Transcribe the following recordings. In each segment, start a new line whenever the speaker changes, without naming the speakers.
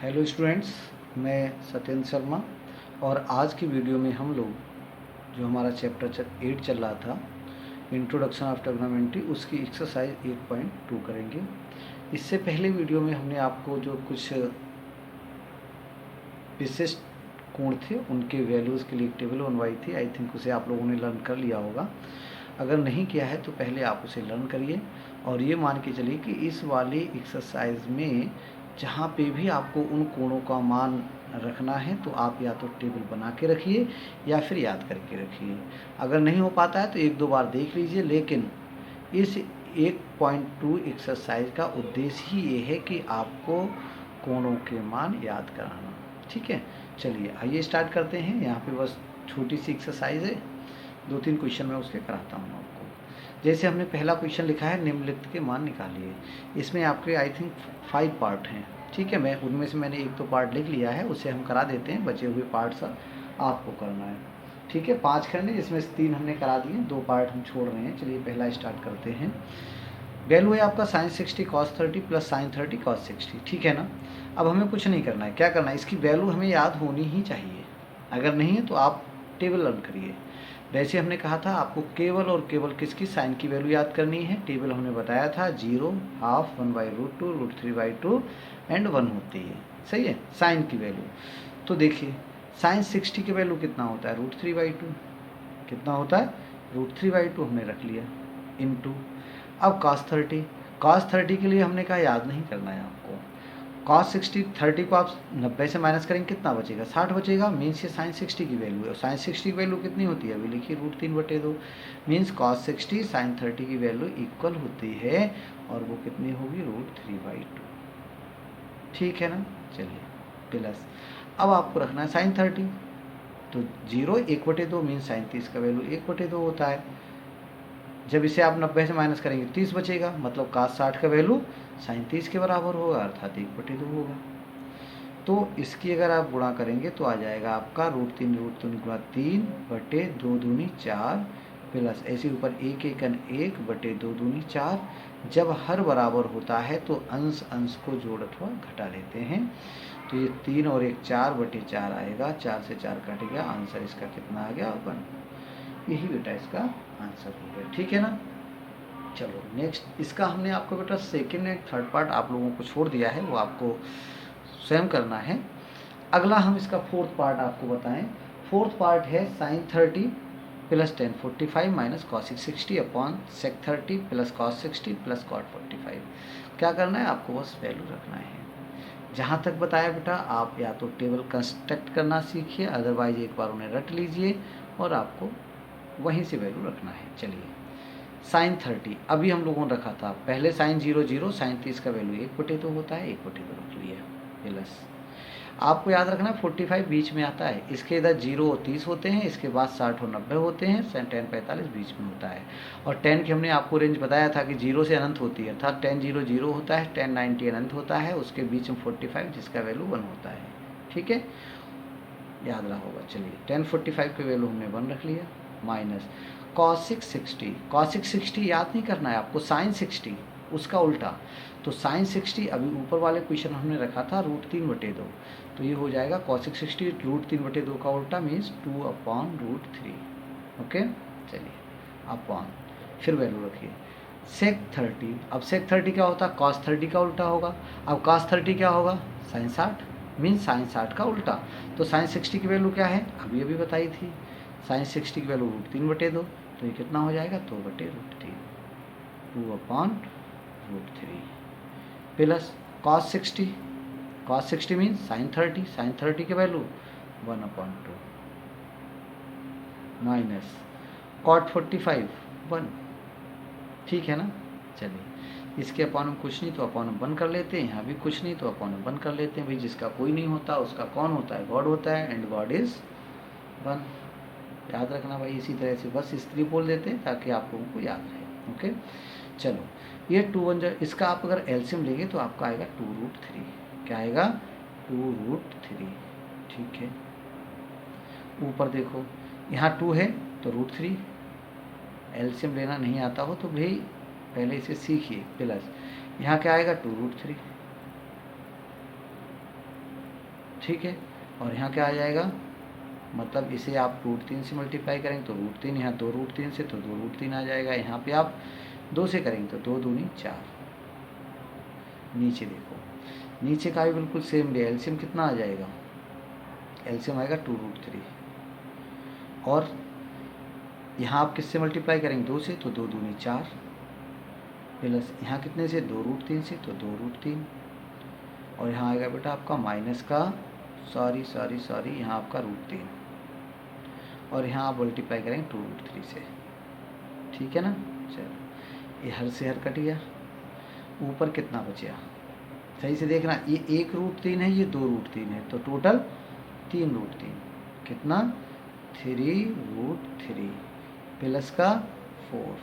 Hello students, मैं सत्येंद्र शर्मा। और आज की वीडियो में हम लोग जो हमारा चैप्टर 8 चल रहा था, इंट्रोडक्शन ऑफ ट्रिग्नोमेट्री, उसकी एक्सरसाइज 8.2 करेंगे। इससे पहले वीडियो में हमने आपको जो कुछ विशिष्ट कोण थे उनके वैल्यूज़ के लिए एक टेबल बनवाई थी। आई थिंक उसे आप लोगों ने लर्न कर लिया होगा। अगर नहीं किया है तो पहले आप उसे लर्न करिए और ये मान के चलिए कि इस वाली एक्सरसाइज में जहाँ पे भी आपको उन कोणों का मान रखना है तो आप या तो टेबल बना के रखिए या फिर याद करके रखिए। अगर नहीं हो पाता है तो एक दो बार देख लीजिए, लेकिन इस 1.2 एक्सरसाइज का उद्देश्य ही ये है कि आपको कोणों के मान याद कराना। ठीक है, चलिए आइए स्टार्ट करते हैं। यहाँ पे बस छोटी सी एक्सरसाइज है, 2-3 क्वेश्चन मैं उसके कराता हूँ आपको। जैसे हमने पहला क्वेश्चन लिखा है निम्नलिखित के मान निकालिए। इसमें आपके आई थिंक 5 पार्ट हैं। ठीक है, मैं उनमें से मैंने 1-2 पार्ट लिख लिया है, उसे हम करा देते हैं। बचे हुए पार्ट्स आपको करना है। ठीक है, 5 खंड, जिसमें से 3 हमने करा दिए, 2 पार्ट हम छोड़ रहे हैं। चलिए पहला स्टार्ट करते हैं। वैल्यू है आपका sin 60 cos 30 plus sin 30 cos 60। ठीक है ना। अब हमें कुछ नहीं करना है, क्या करना है, इसकी वैल्यू हमें याद होनी ही चाहिए। अगर नहीं है तो आप टेबल लर्न करिए। वैसे हमने कहा था आपको केवल और केवल किसकी, साइन की वैल्यू याद करनी है। टेबल हमने बताया था 0, हाफ, 1/√2, √3/2 एंड 1 होती है। सही है, साइन की वैल्यू। तो देखिए sin 60 की वैल्यू कितना होता है, √3/2। कितना होता है, √3/2 हमने रख लिया, इनटू। अब cos 30 के लिए हमने कहा याद नहीं करना है आपको। cos 60, 30 को आप 90 से माइनस करेंगे, कितना बचेगा, 60 बचेगा। मीन्स ये sin 60 की वैल्यू है। sin 60 की वैल्यू कितनी होती है, अभी लिखिए √3/2। मीन्स cos 60 sin 30 की वैल्यू इक्वल होती है, और वो कितनी होगी, √3/2। ठीक है ना। चलिए प्लस, अब आपको रखना है sin 30, तो 0 1/2 मीन्स sin 30 का वैल्यू 1/2 होता है। जब इसे आप 90 से माइनस करेंगे 30 बचेगा, मतलब cos 60 का वैल्यू sin 30 के बराबर होगा, अर्थात 1/2 होगा। तो इसकी अगर आप गुणा करेंगे तो आ जाएगा आपका √3 गुणा 3/2 दूनी 4 प्लस ऐसे ऊपर 1 एकन 1/2 दूनी 4। जब हर बराबर होता है तो अंश अंश को जोड़ अथवा घटा लेते हैं। तो ये 3 और 1 4/4 आएगा, 4 से 4 कट गया, आंसर इसका कितना आ गया, 1। यही बेटा इसका आंसर हो गया। ठीक है ना। चलो नेक्स्ट, इसका हमने आपको बेटा सेकेंड एंड थर्ड पार्ट आप लोगों को छोड़ दिया है, वो आपको स्वयं करना है। अगला हम इसका फोर्थ पार्ट आपको बताएं। फोर्थ पार्ट है sin 30 plus tan 45 minus cos 60 upon sec 30 plus cos 60 plus cot 45। क्या करना है आपको, बस वैल्यू रखना है। जहाँ तक बताया बेटा, आप या तो टेबल कंस्ट्रक्ट करना सीखिए, अदरवाइज एक बार उन्हें रट लीजिए और आपको वहीं से वैल्यू रखना है। चलिए sin 30 अभी हम लोगों ने रखा था, पहले sin 0 0, sin 30 का वैल्यू 1/2 होता है, 1/2 रख लिया प्लस। आपको याद रखना 45 बीच में आता है, इसके इधर 0 और 30 होते हैं, इसके बाद 60 और 90 होते हैं, tan 45 बीच में होता है। और tan की हमने आपको रेंज बताया था कि 0 से अनंत होती है, अर्थात tan 0 0 होता है, tan 90 अनंत होता है, उसके बीच में 45 जिसका वैल्यू 1 होता है। ठीक है, याद रहा होगा। चलिए tan 45 के वैल्यू हमने 1 रख लिया, माइनस cos 60 याद नहीं करना है आपको, sin 60 उसका उल्टा। तो sin 60 अभी ऊपर वाले क्वेश्चन हमने रखा था √3/2, तो ये हो जाएगा cos 60 √3/2 का उल्टा मीन्स 2/√3। ओके, चलिए अपॉन, फिर वैल्यू रखिए sec 30। अब sec 30 क्या होता है, cos 30 का उल्टा होगा। अब cos 30 क्या होगा, sin 60 मीन्स sin 60 का उल्टा। तो sin 60 की वैल्यू क्या है, अभी अभी बताई थी, sin 60 की वैल्यू √3/2, तो ये कितना हो जाएगा, 2/√3, 2/√3 प्लस cos 60 मीन्स sin 30 की वैल्यू 1/2 माइनस cot 45 1। ठीक है ना। चलिए इसके अपॉन हम कुछ नहीं तो अपॉन हम 1 कर लेते हैं, यहाँ भी कुछ नहीं तो अपॉन हम 1 कर लेते हैं। भाई जिसका कोई नहीं होता उसका कौन होता है, गॉड होता है, एंड गॉड इज 1। याद रखना भाई, इसी तरह से बस स्त्री बोल देते हैं ताकि आप लोगों को याद रहे। ओके, चलो ये 2 1 इसका आप अगर एलसीएम लेंगे तो आपका आएगा 2√3। क्या आएगा, 2√3। ठीक है, ऊपर देखो यहाँ 2 है तो √3, एलसीएम लेना नहीं आता हो तो भाई पहले इसे सीखिए, प्लस यहाँ क्या आएगा 2√3 ठीक है। और यहाँ क्या आ जाएगा, मतलब इसे आप √3 से मल्टीप्लाई करेंगे तो √3, यहाँ 2√3 से तो 2√3 आ जाएगा। यहाँ पे आप 2 से करेंगे तो 2 दूनी 4। नीचे देखो, नीचे का भी बिल्कुल सेम डे, एलसीएम कितना आ जाएगा, एलसीएम आएगा 2√3। और यहाँ आप किससे मल्टीप्लाई करेंगे, 2 से, तो 2 दूनी 4 प्लस यहाँ कितने से, 2√3 से, तो 2√3। और यहाँ आएगा बेटा आपका माइनस का, सॉरी यहाँ आपका √3। और यहाँ आप मल्टीप्लाई करेंगे 2√3 से, ठीक है ना। चलो, ये हर से हर कट गया। ऊपर कितना बचा, सही से देखना, ये 1√3 है, ये 2√3 है, तो टोटल 3√3, कितना 3√3 प्लस का 4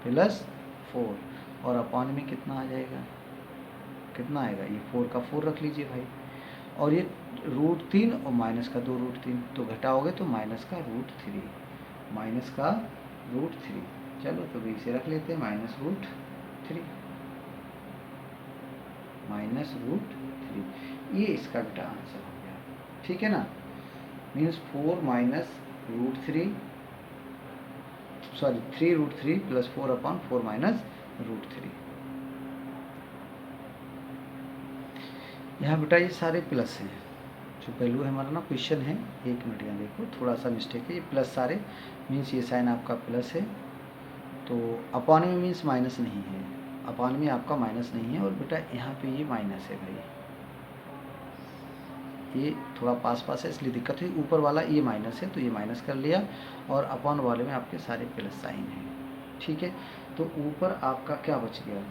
प्लस 4। और अपॉन में कितना आ जाएगा, कितना आएगा, ये 4 का 4 रख लीजिए भाई। और ये √3 और माइनस का 2√3, तो घटाओगे तो माइनस का √3, माइनस का √3। चलो तो भी इसे रख लेते हैं -√3, -√3। ये इसका बेटा आंसर हो गया, ठीक है ना। Means 3√3 plus 4/4 -√3। यहाँ बेटा ये सारे प्लस हैं, जो पहलू है हमारा ना क्वेश्चन है, 1 मिनट यहाँ देखो थोड़ा सा मिस्टेक है, ये प्लस सारे मीन्स ये साइन आपका प्लस है, तो अपॉन में मीन्स माइनस नहीं है, अपॉन में आपका माइनस नहीं है। और बेटा यहाँ पे ये माइनस है भाई, ये थोड़ा पास है इसलिए दिक्कत हुई। ऊपर वाला ये माइनस है तो ये माइनस कर लिया, और अपॉन वाले में आपके सारे प्लस साइन हैं, ठीक है। तो ऊपर आपका क्या बच गया,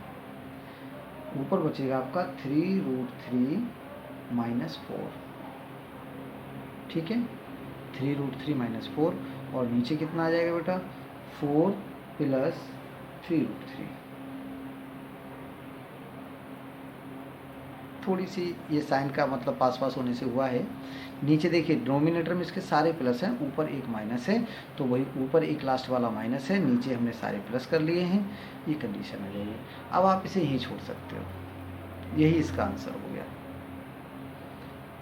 ऊपर बचेगा आपका 3√3 -4, ठीक है, 3√3 -4। और नीचे कितना आ जाएगा बेटा, 4 प्लस 3√3। थोड़ी सी ये साइन का मतलब पास होने से हुआ है। नीचे देखिए डिनोमिनेटर में इसके सारे प्लस हैं, ऊपर एक माइनस है, तो वही ऊपर एक लास्ट वाला माइनस है, नीचे हमने सारे प्लस कर लिए हैं। ये कंडीशन आ जाएगी। अब आप इसे यहीं छोड़ सकते हो, यही इसका आंसर हो गया,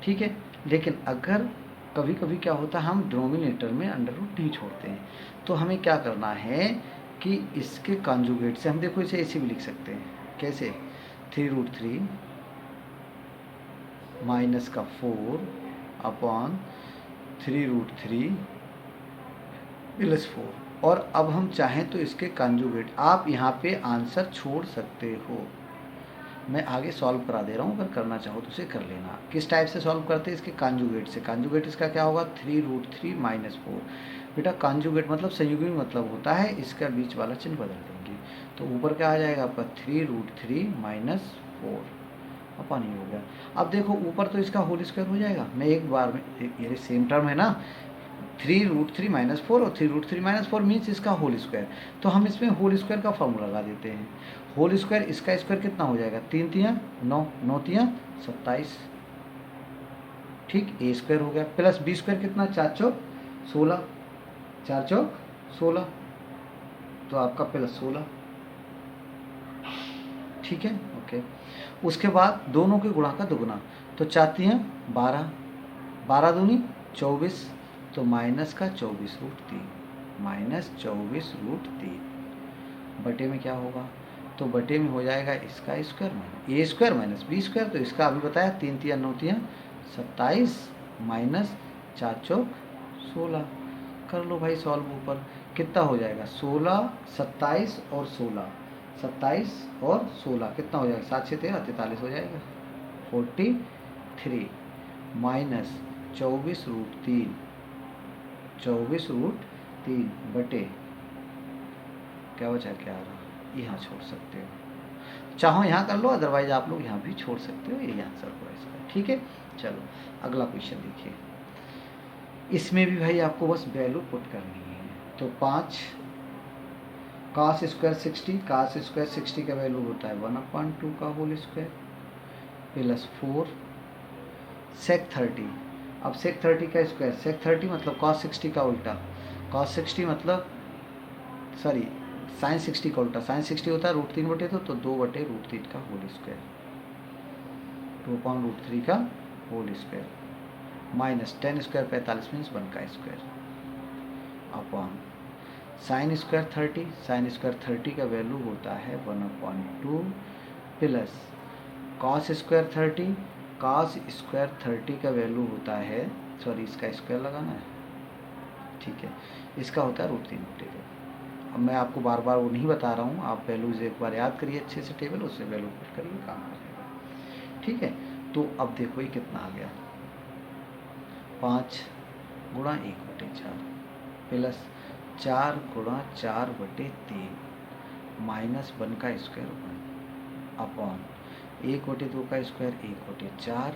ठीक है। लेकिन अगर कभी कभी क्या होता है, हम डिनोमिनेटर में अंडर रूट नहीं छोड़ते हैं, तो हमें क्या करना है कि इसके कॉन्जुगेट से हम देखो इसे ऐसे भी लिख सकते हैं, कैसे, 3√3 माइनस का 4/3√3 प्लस 4। और अब हम चाहें तो इसके कॉन्जुगेट, आप यहाँ पे आंसर छोड़ सकते हो। मैं आगे सॉल्व करा दे रहा हूँ, अगर करना चाहो तो उसे कर लेना। किस टाइप से सॉल्व करते हैं, इसके कॉन्जुगेट से। कॉन्जुगेट इसका क्या होगा, 3√3 -4। बेटा कॉन्जुगेट मतलब संयुग्मी मतलब होता है, इसका बीच वाला चिन्ह बदल देंगे, तो ऊपर क्या आ जाएगा आपका 3√3 -4 अपन ही हो गया। अब देखो ऊपर तो इसका होल स्क्वायर हो जाएगा, मैं एक बार में, ये सेम टर्म है ना, 3√3 -4 और 3√3 -4 मीन्स इसका होल स्क्वायर, तो हम इसमें होल स्क्वायर का फॉर्मूला लगा देते हैं। होल स्क्वायर, इसका स्क्वायर कितना हो जाएगा, 3 तियाँ 9, 9 तियाँ 27, ठीक, ए स्क्वायर हो गया, प्लस बी स्क्वायर कितना, 4 चौक 16, 4 चौक 16, तो आपका प्लस 16, ठीक है, ओके। उसके बाद दोनों के गुणा का दुगुना, तो 4 तियाँ 12, 12 दूनी 24, तो माइनस का 24√3, -24√3 बटे में क्या होगा, तो बटे में हो जाएगा इसका स्क्वायर माइनस ए स्क्वायर माइनस बी स्क्वायर, तो इसका अभी बताया 3 तियाँ 9 तियाँ 27 माइनस 4 चौक 16। कर लो भाई सॉल्व, ऊपर कितना हो जाएगा, 16, 27 और 16, 27 और 16 कितना हो जाएगा, 7 6 13 43 हो जाएगा, 43 माइनस 24√3, 24√3 बटे क्या बचा, क्या आ रहा, यहाँ छोड़ सकते हो, चाहो यहाँ कर लो, अदरवाइज आप लोग यहाँ भी छोड़ सकते हो, यही आंसर होगा इसका, ठीक है। चलो अगला क्वेश्चन देखिए, इसमें भी भाई आपको बस वैल्यू पुट करनी है। तो 5 cos स्क्वायर 60, cos स्क्वायर 60 का वैल्यू होता है 1/2 का होल स्क्वायर प्लस 4 sec 30। अब sec 30 का स्क्वायर, sec 30 मतलब cos 60 का उल्टा, cos 60 मतलब सॉरी sin 60 का उल्टा, sin 60 होता है √3 बटे 2, तो 2/√3 का होल स्क्वायर, 2/√3 का whole square minus ten square 45 means 1 का square upon sine square 30, sine square 30 का वैल्यू होता है 1/2 plus cos square 30, cos square 30 का वैल्यू होता है, सॉरी इसका स्क्वायर लगाना है, ठीक है, इसका होता है √3/2। अब मैं आपको बार बार वो नहीं बता रहा हूँ, आप वैल्यूज एक बार याद करिए अच्छे से टेबल, उससे वैल्यू पुट करिए, काम आ जाएगा, ठीक है। तो अब देखो ये कितना आ गया, 5 गुणा 1/4 प्लस 4 गुणा 4/3 माइनस 1 का स्क्वायर 1 अपॉन 1/2 का स्क्वायर 1/4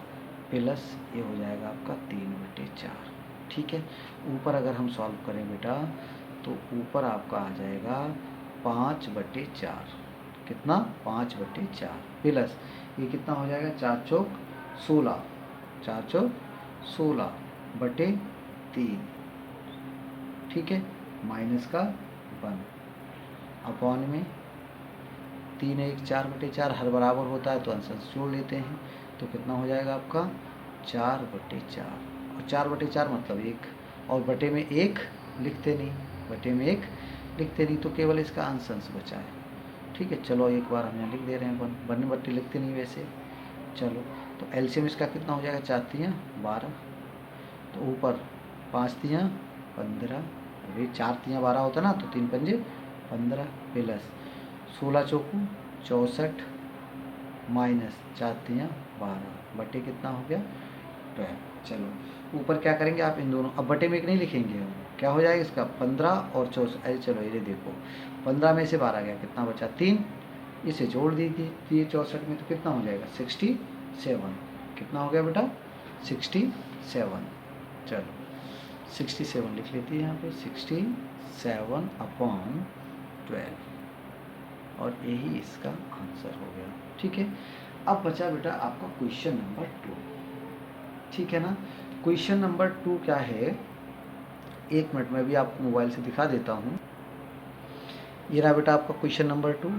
प्लस ये हो जाएगा आपका 3/4, ठीक है। ऊपर अगर हम सॉल्व करें बेटा तो ऊपर आपका आ जाएगा 5/4, कितना 5/4 प्लस ये कितना हो जाएगा 4 चौक 16, 4 चौक 16/3, ठीक है, माइनस का 1 अपॉन में 3 1 4/4, हर बराबर होता है तो अंश जोड़ लेते हैं, तो कितना हो जाएगा आपका 4/4, और 4/4 मतलब 1, और बटे में 1 लिखते नहीं, बटे में 1 लिखते नहीं, तो केवल इसका अंश बचा है, ठीक है। चलो एक बार हम यहाँ लिख दे रहे हैं, बन बट्टे लिखते नहीं वैसे, चलो तो एलसीएम इसका कितना हो जाएगा, 4 तियाँ 12, तो ऊपर 5 तियाँ 15, अभी 4 तियाँ 12 होता ना, तो 3 पंजे 15 प्लस 16 चौकू 64 माइनस 4 तियाँ 12 बटे कितना हो गया 12। चलो ऊपर क्या करेंगे आप, इन दोनों, अब बटे में 1 नहीं लिखेंगे हम, क्या हो जाएगा इसका 15 और 64, चलो ये देखो 15 में से 12 गया, कितना बचा 3, इसे जोड़ दीजिए 64 में, तो कितना हो जाएगा 67, कितना हो गया बेटा 67, चलो 67 लिख लेते हैं यहाँ पे, 67/12, और यही इसका आंसर हो गया, ठीक है। अब बचा बेटा आपका क्वेश्चन नंबर 2, ठीक है ना। क्वेश्चन नंबर 2 क्या है, एक मिनट में भी आपको मोबाइल से दिखा देता हूँ। ये रहा बेटा आपका क्वेश्चन नंबर 2,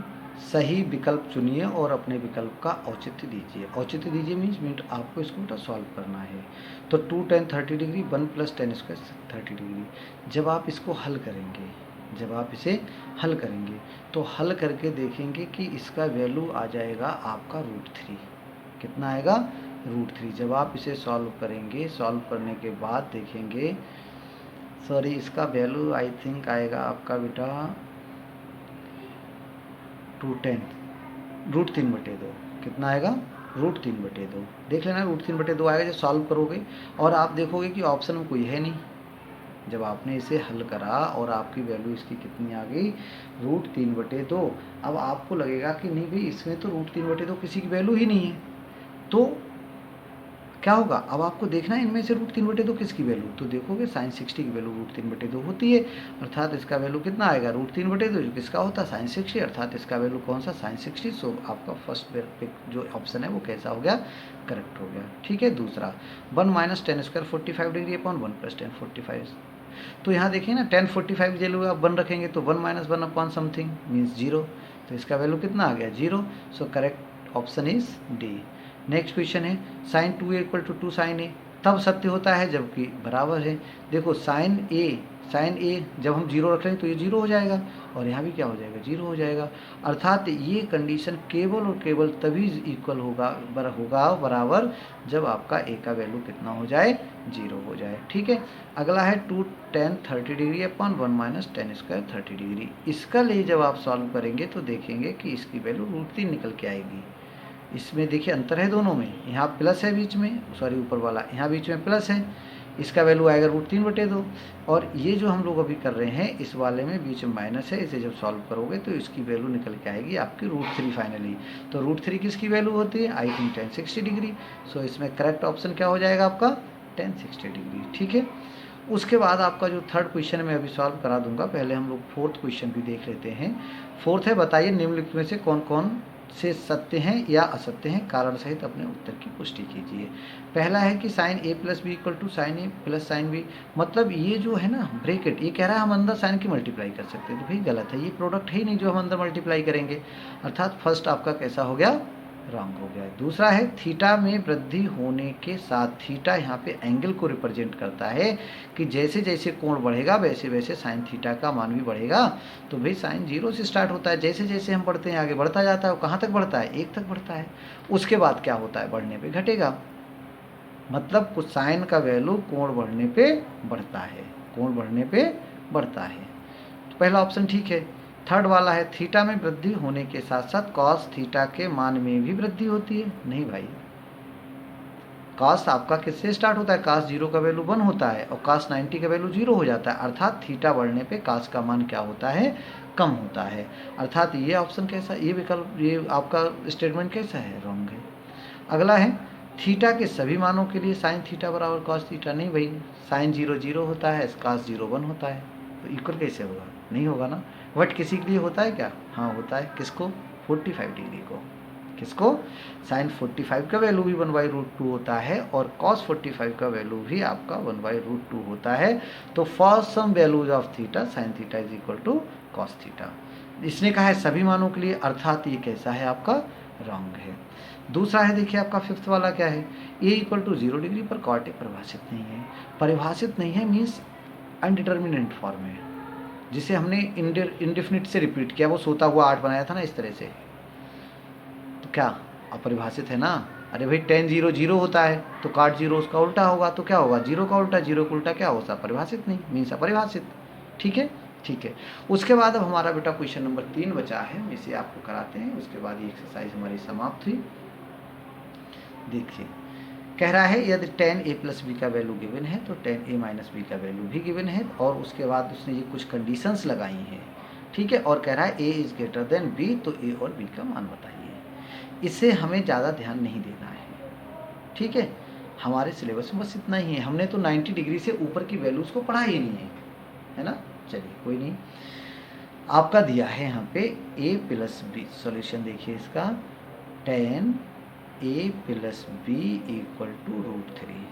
सही विकल्प चुनिए और अपने विकल्प का औचित्य दीजिए। औचित्य दीजिए मीन्स आपको इसको बेटा सॉल्व करना है। तो 2 tan 30 डिग्री 1 + tan² 30 डिग्री, जब आप इसको हल करेंगे, जब आप इसे हल करेंगे तो हल करके देखेंगे कि इसका वैल्यू आ जाएगा आपका √3, कितना आएगा √3। जब आप इसे सॉल्व करेंगे, सॉल्व करने के बाद देखेंगे, सॉरी इसका वैल्यू आई थिंक आएगा आपका बेटा 210 √3/2, कितना आएगा √3/2, देख लेना √3/2 आएगा जब सॉल्व करोगे। और आप देखोगे कि ऑप्शन में कोई है नहीं, जब आपने इसे हल करा और आपकी वैल्यू इसकी कितनी आ गई √3/2। अब आपको लगेगा कि नहीं भाई इसमें तो √3/2 किसी की वैल्यू ही नहीं है, तो क्या होगा, अब आपको देखना है इनमें से √3/2 किसकी वैल्यू, तो देखोगे sin 60 की वैल्यू √3/2 होती है, अर्थात इसका वैल्यू कितना आएगा √3/2, जो किसका होता है sin 60, अर्थात इसका वैल्यू कौन सा sin 60। सो आपका फर्स्ट जो ऑप्शन है वो कैसा हो गया, करेक्ट हो गया, ठीक है। दूसरा 1 - tan² 45 डिग्री अपॉन 1 + tan 45, तो यहाँ देखिए ना tan 45 वैल्यू आप 1 रखेंगे तो 1 - 1 अपॉन समथिंग मीन्स 0, तो इसका वैल्यू कितना आ गया 0। So correct option is D. Next question है sin 2a = 2 sin a, तब सत्य होता है जबकि बराबर है। देखो sin a जब हम 0 रख लेंगे तो ये 0 हो जाएगा, और यहाँ भी क्या हो जाएगा 0 हो जाएगा, अर्थात ये कंडीशन केवल और केवल तभी इक्वल होगा बराबर जब आपका a का वैल्यू कितना हो जाए 0 हो जाए, ठीक है। अगला है 2 tan 30 degree upon 1 - tan² 30 degree, इसका लिए जब आप सॉल्व करेंगे तो देखेंगे कि इसकी वैल्यू √3 निकल के आएगी। इसमें देखिए अंतर है दोनों में, यहाँ प्लस है बीच में, सॉरी ऊपर वाला यहाँ बीच में प्लस है, इसका वैल्यू आएगा √3/2, और ये जो हम लोग अभी कर रहे हैं इस वाले में बीच में माइनस है, इसे जब सॉल्व करोगे तो इसकी वैल्यू निकल के आएगी आपकी √3 फाइनली। तो √3 किसकी वैल्यू होती है, आई थिंक tan 60 डिग्री। सो इसमें करेक्ट ऑप्शन क्या हो जाएगा आपका tan 60 डिग्री, ठीक है। उसके बाद आपका जो थर्ड क्वेश्चन मैं अभी सॉल्व करा दूंगा, पहले हम लोग फोर्थ क्वेश्चन भी देख लेते हैं। फोर्थ है, बताइए निम्नलिखित में से कौन कौन से सत्य हैं या असत्य हैं, कारण सहित अपने उत्तर की पुष्टि कीजिए। पहला है कि sin a + b = sin a + sin b, मतलब ये जो है ना ब्रैकेट, ये कह रहा है हम अंदर साइन की मल्टीप्लाई कर सकते हैं, तो भाई गलत है, ये प्रोडक्ट है ही नहीं जो हम अंदर मल्टीप्लाई करेंगे, अर्थात फर्स्ट आपका कैसा हो गया रॉन्ग हो गया। दूसरा है थीटा में वृद्धि होने के साथ, थीटा यहाँ पे एंगल को रिप्रेजेंट करता है कि जैसे जैसे कोण बढ़ेगा वैसे वैसे साइन थीटा का मान भी बढ़ेगा। तो भाई साइन 0 से स्टार्ट होता है, जैसे जैसे हम बढ़ते हैं आगे बढ़ता जाता है। वो कहाँ तक बढ़ता है? 1 तक बढ़ता है। उसके बाद क्या होता है? बढ़ने पे घटेगा, मतलब कुछ साइन का वैल्यू कोण बढ़ने पे बढ़ता है, कोण बढ़ने पे बढ़ता है। तो पहला ऑप्शन ठीक है। थर्ड वाला है थीटा में वृद्धि होने के साथ साथ कॉस थीटा के मान में भी वृद्धि होती है। नहीं भाई, कॉस आपका किससे स्टार्ट होता है? कॉस 0 का वैल्यू 1 होता है और कॉस 90 का वैल्यू 0 हो जाता है, अर्थात थीटा बढ़ने पे कॉस का मान क्या होता है? कम होता है। अर्थात ये ऑप्शन कैसा, ये विकल्प, ये आपका स्टेटमेंट कैसा है? रॉन्ग है। अगला है थीटा के सभी मानों के लिए साइन थीटा बराबर कॉस थीटा। नहीं भाई, साइन 0 0 होता है, कॉस 0 1 होता है, तो इक्वल कैसे होगा? नहीं होगा ना। बट किसी के लिए होता है क्या? हाँ होता है। किसको? 45 डिग्री को। किसको? साइन 45 का वैल्यू भी 1/√2 होता है और कॉस 45 का वैल्यू भी आपका 1/√2 होता है। तो for some values of theta sine theta is equal to cos theta. इसने कहा है सभी मानों के लिए, अर्थात ये कैसा है? आपका रॉन्ग है। दूसरा है, देखिए आपका फिफ्थ वाला क्या है? ए इक्वल टू 0 डिग्री पर कॉट ए परिभाषित नहीं है। परिभाषित नहीं है मीन्स अनडिटर्मिनेंट फॉर्म है, जिसे हमने इंडेफिनिट से रिपीट किया, वो सोता हुआ 8 बनाया था ना इस तरह से, तो क्या अपरिभाषित है ना। अरे भाई tan 0 0 होता है तो cot 0 उसका उल्टा होगा, तो क्या होगा? 0 का उल्टा, 0 का उल्टा क्या होता? परिभाषित नहीं, मीन्स अपरिभाषित। ठीक है, ठीक है। उसके बाद अब हमारा बेटा क्वेश्चन नंबर 3 बचा है, इसे आपको कराते हैं, उसके बाद ये एक्सरसाइज हमारी समाप्त हुई। देखिए कह रहा है यदि tan a प्लस बी का वैल्यू गिवन है तो tan a माइनस बी का वैल्यू भी गिवन है, और उसके बाद उसने ये कुछ कंडीशंस लगाई हैं। ठीक है, और कह रहा है a is greater than b, तो a और b का मान बताइए। इससे हमें ज़्यादा ध्यान नहीं देना है। ठीक है, हमारे सिलेबस में बस इतना ही है, हमने तो 90 डिग्री से ऊपर की वैल्यूज़ को पढ़ा ही नहीं है ना। चलिए कोई नहीं, आपका दिया है यहाँ पे a प्लस बी। सॉल्यूशन देखिए इसका, tan a plus B equal to √3।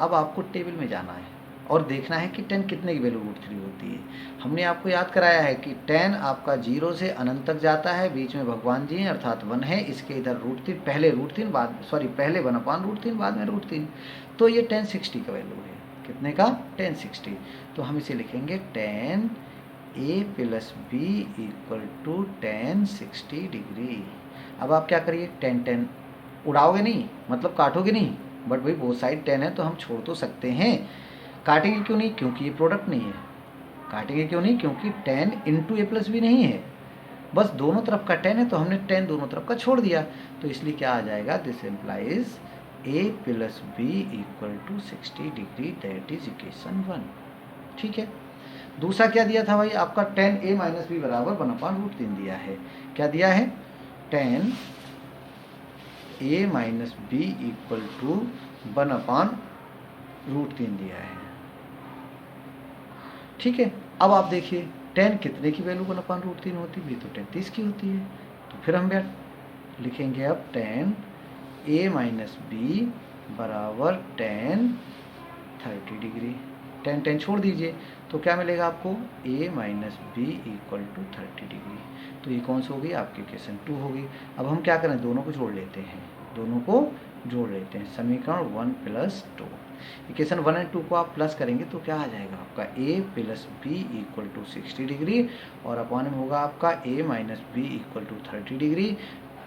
अब आपको टेबल में जाना है और देखना है कि tan कितने की वैल्यू √3 होती है। हमने आपको याद कराया है कि tan आपका 0 से अनंत तक जाता है, बीच में भगवान जी हैं अर्थात 1 है, इसके इधर √3, पहले √3 बाद, सॉरी पहले 1/√3 बाद में √3, तो ये tan 60 का वैल्यू है। कितने का? tan 60। तो हम इसे लिखेंगे tan a plus B equal to tan 60 degree. अब आप क्या करिए, tan उड़ाओगे नहीं, मतलब काटोगे नहीं, बट भाई बोथ साइड 10 है तो हम छोड़ तो सकते हैं। काटेंगे क्यों नहीं? क्योंकि ये प्रोडक्ट नहीं है। काटेंगे क्यों नहीं? क्योंकि 10 इंटू a प्लस बी नहीं है, बस दोनों तरफ का 10 है तो हमने 10 दोनों तरफ का छोड़ दिया, तो इसलिए क्या आ जाएगा? This implies a plus B equal to 60 degree, that is equation 1। ठीक है, दूसरा क्या दिया था भाई आपका? tan a माइनस बी बराबर 1/√3 दिया है। क्या दिया है? tan a minus B equal to 1/√3 दिया है। ठीक है, अब आप देखिए tan कितने की वैल्यू 1/√3 होती है? तो 33 की होती है। तो फिर हम लिखेंगे अब tan a माइनस बी बराबर tan 30 डिग्री। tan छोड़ दीजिए तो क्या मिलेगा आपको? a minus B equal to 30 degree. तो ये कौन सी होगी? आपकी इक्वेशन 2 होगी। अब हम क्या करें? दोनों को जोड़ लेते हैं, दोनों को जोड़ लेते हैं। समीकरण 1 प्लस 2, इक्वेशन 1 और 2 को आप प्लस करेंगे तो क्या आ जाएगा आपका? a plus B equal to 60 degree, और अपॉन में होगा आपका a minus B equal to 30 degree.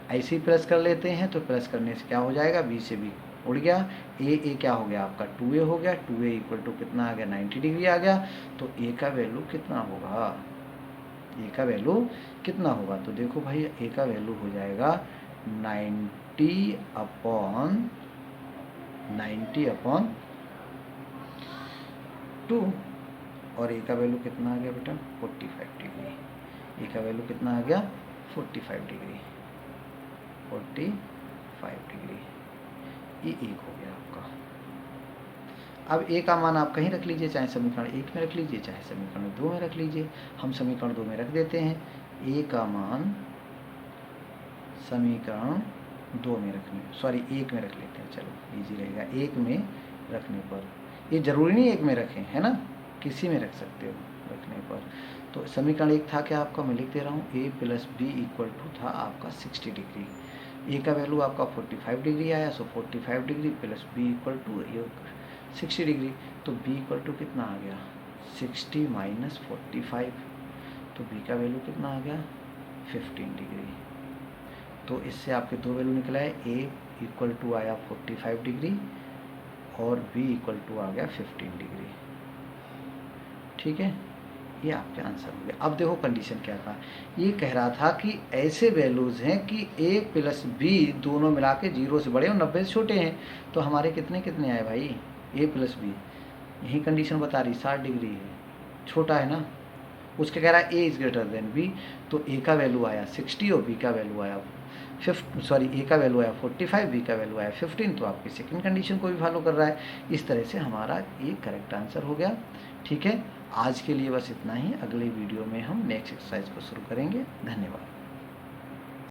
ऐसे ही प्लस कर लेते हैं, तो प्लस करने से क्या हो जाएगा? b से b उड़ गया, a क्या हो गया आपका? 2a हो गया, 2a इक्वल टू कितना आ गया? 90 डिग्री आ गया। तो a का वैल्यू कितना होगा? a का वैल्यू कितना होगा? तो देखो भाई a का वैल्यू हो जाएगा 90 अपॉन 2, और a का वैल्यू कितना आ गया बेटा? 45 डिग्री। a का वैल्यू कितना आ गया? 45 डिग्री, 45 डिग्री। ये 1 हो गया आपका। अब a का मान आप कहीं रख लीजिए, चाहे समीकरण 1 में रख लीजिए, चाहे समीकरण 2 में रख लीजिए। हम समीकरण 2 में रख देते हैं। a का मान समीकरण 2 में रखने, सॉरी 1 में रख लेते हैं, चलो इजी रहेगा। 1 में रखने पर, ये जरूरी नहीं 1 में रखें, है ना, किसी में रख सकते हो रखने पर। तो समीकरण 1 था क्या आपका? मैं लिख दे रहा हूँ, a plus B equal to था आपका 60 डिग्री। ए का वैल्यू आपका 45 डिग्री आया, so 45 degree plus B equal to 60 degree, तो बी इक्वल टू कितना आ गया 60 माइनस 45, तो बी का वैल्यू कितना आ गया 15 डिग्री। तो इससे आपके दो वैल्यू निकला है, ए इक्वल टू आया 45 डिग्री और बी इक्वल टू आ गया 15 डिग्री। ठीक है, ये आपके आंसर हो गया। अब देखो कंडीशन क्या था, ये कह रहा था कि ऐसे वैल्यूज़ हैं कि ए प्लस बी दोनों मिला के 0 से बड़े और 90 से छोटे हैं। तो हमारे कितने कितने आए भाई, ए प्लस बी, यही कंडीशन बता रही 60 डिग्री है, छोटा है ना, उसके कह रहा है A is greater than B, तो ए का वैल्यू आया 60 और बी का वैल्यू आया ए का वैल्यू आया 45, बी का वैल्यू आया 15, तो आपकी सेकंड कंडीशन को भी फॉलो कर रहा है। इस तरह से हमारा ये करेक्ट आंसर हो गया। ठीक है, आज के लिए बस इतना ही, अगले वीडियो में हम नेक्स्ट एक्सरसाइज को शुरू करेंगे। धन्यवाद।